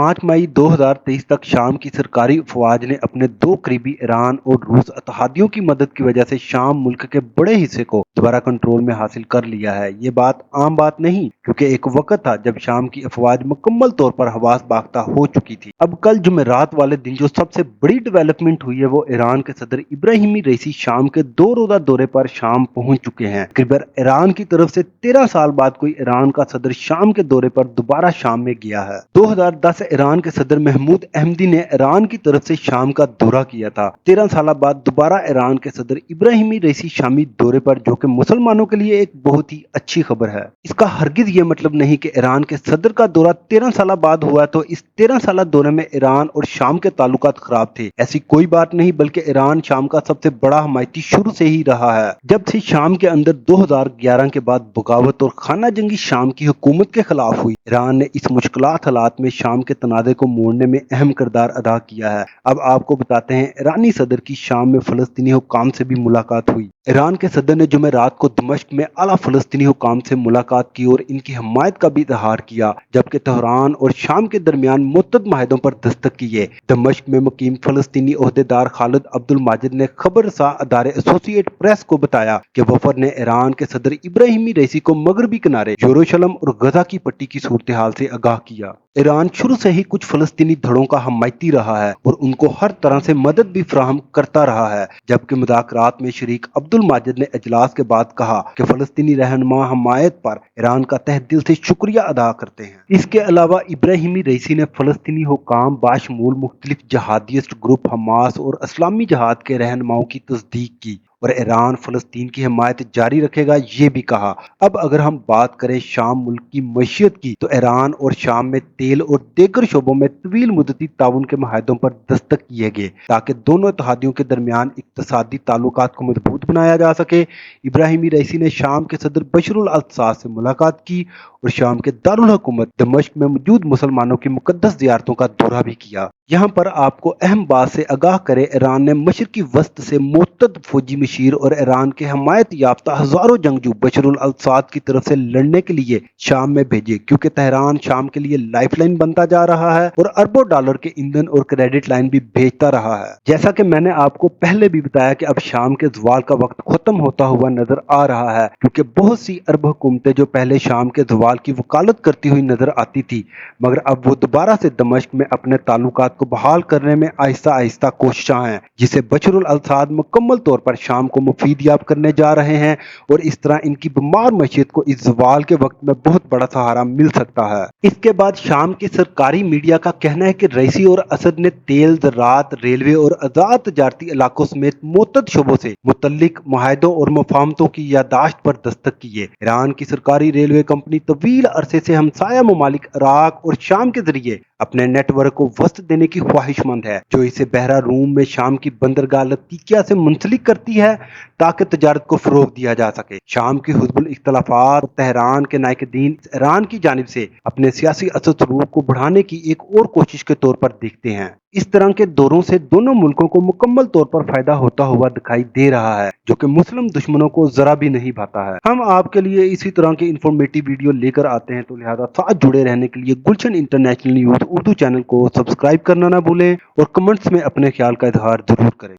5 मई 2023 तक शाम की सरकारी अफवाज ने अपने दो करीबी ईरान और रूस इत्तेहादियों की मदद की वजह से शाम मुल्क के बड़े हिस्से को दोबारा कंट्रोल में हासिल कर लिया है। ये बात आम बात नहीं, क्योंकि एक वक्त था जब शाम की अफवाज मुकम्मल तौर पर हवास बाख्ता हो चुकी थी। अब कल जुमेरात वाले दिन जो सबसे बड़ी डेवलपमेंट हुई है वो ईरान के सदर इब्राहिमी रईसी शाम के 2 रोजा दौरे पर शाम पहुंच चुके हैं। तकरीबन ईरान की तरफ से 13 साल बाद कोई ईरान का सदर शाम के दौरे पर दोबारा शाम में गया है। 2010 ईरान के सदर महमूद अहमदी ने ईरान की तरफ से शाम का दौरा किया था। 13 साल बाद दोबारा ईरान के सदर इब्राहिमी रईसी शामी दौरे पर, जो कि मुसलमानों के लिए एक बहुत ही अच्छी खबर है। इसका हरगिज ये मतलब नहीं कि ईरान के सदर का दौरा 13 साल बाद हुआ तो इस 13 साल दौरे में ईरान और शाम के ताल्लुकात खराब थे। ऐसी कोई बात नहीं, बल्कि ईरान शाम का सबसे बड़ा हमायती शुरू से ही रहा है। जब से शाम के अंदर 2011 के बाद बगावत और खाना जंगी शाम की हुकूमत के खिलाफ हुई, ईरान ने इस मुश्किलात हालात में शाम के तनाज़े को मोड़ने में अहम किरदार अदा किया है। अब आपको बताते हैं, ईरानी सदर की शाम में फलस्तीनी हुकाम से भी मुलाकात हुई। ईरान के सदर ने जुमेरात को दमिश्क में आला फलस्तीनी हुकाम से मुलाकात की और इनकी हमायत का भी इजहार किया, जबकि तेहरान और शाम के दरमियान मुतअद्दिद माहिदों पर दस्तक किए। दमिश्क में मुकीम फलस्तीनी ओहदेदार खालिद अब्दुल माजिद ने खबर रसा अदारे एसोसिएट प्रेस को बताया कि वफद ने ईरान के सदर इब्राहिमी रईसी को मगरबी किनारे यरूशलेम और गजा की पट्टी की सूरत हाल से आगाह किया। ईरान शुरू से ही कुछ फलस्तीनी धड़ों का हमायती रहा है और उनको हर तरह से मदद भी फराहम करता रहा है, जबकि मुज़ाकरात में शरीक अब्दुल माजिद ने इजलास के बाद कहा कि फलस्तीनी रहनुमा हमायत पर ईरान का तहे दिल से शुक्रिया अदा करते हैं। इसके अलावा इब्राहिमी रईसी ने फलस्तीनी हुकाम बाशमूल मुख्तलिफ जहादिस्ट ग्रुप हमास और इस्लामी जहाद के रहनुमाओं की तस्दीक की और ईरान फलस्तीन की हिमायत जारी रखेगा, ये भी कहा। अब अगर हम बात करें शाम मुल्क की मईशत की, तो ईरान और शाम में तेल और दीगर शोबों में तवील मुद्दती ताउन के माहिदों पर दस्तक किए गए ताकि दोनों इत्तेहादियों के दरमियान इक्तसादी ताल्लुकात को मजबूत बनाया जा सके। इब्राहिमी रईसी ने शाम के सदर बशरुल असाद से मुलाकात की और शाम के दारुल हुकूमत दमिश्क में मौजूद मुसलमानों की मुकद्दस ज़ियारतों का दौरा भी किया। यहाँ पर आपको अहम बात से आगाह करे, ईरान ने मशरकी वस्त से मुतअद्दिद फौजी मशीर और ईरान के हमायत याफ्ता हजारों जंगजू बशरुल असाद की तरफ से लड़ने के लिए शाम में भेजे, क्योंकि तेहरान शाम के लिए लाइफलाइन बनता जा रहा है और अरबों डॉलर के ईंधन और क्रेडिट लाइन भी भेजता रहा है। जैसा कि मैंने आपको पहले भी बताया कि अब शाम के ज़वाल का वक्त खत्म होता हुआ नजर आ रहा है, क्योंकि बहुत सी अरब हुकूमतें जो पहले शाम के ज़वाल की वकालत करती हुई नजर आती थी, मगर अब वो दोबारा से दमिश्क में अपने ताल्लुकात को बहाल करने में आहिस्ता आहिस्ता कोशिशां हैं, जिसे बशरुल असाद मुकम्मल तौर पर शाम को मुफीदियाब करने जा रहे हैं और इस तरह इनकी बीमार मईशत को इस ज़वाल के वक्त में बहुत बड़ा सहारा मिल सकता है। इसके बाद शाम की सरकारी मीडिया का कहना है कि रईसी और असद ने तेल, ज़राअत, रेलवे और आज़ाद तजारती इलाकों समेत मुतअद्दिद शोबों से मुतल्लिक मुआहदों और मुफाहमतों की यादाश्त पर दस्तक किए। ईरान की सरकारी रेलवे कंपनी तवील अरसे से हमसाया ममालिक इराक और शाम के जरिए अपने नेटवर्क को वसत देने की ख्वाहिशमंद है, जो इसे बहरा रूम में शाम की बंदरगाह लतीकिया से मुंसलिक करती है ताकि तजारत को फरोग दिया जा सके। शाम की हुज़्बुल इख्तलाफात और तेहरान के नायकदीन ईरान की जानिब से अपने सियासी असर सलूक को बढ़ाने की एक और कोशिश के तौर पर देखते हैं। इस तरह के दौरों से दोनों मुल्कों को मुकम्मल तौर पर फायदा होता हुआ दिखाई दे रहा है, जो कि मुस्लिम दुश्मनों को जरा भी नहीं भाता है। हम आपके लिए इसी तरह के इंफॉर्मेटिव वीडियो लेकर आते हैं, तो लिहाजा साथ जुड़े रहने के लिए गुलशन इंटरनेशनल न्यूज उर्दू चैनल को सब्सक्राइब करना ना भूलें और कमेंट्स में अपने ख्याल का इजहार जरूर करें।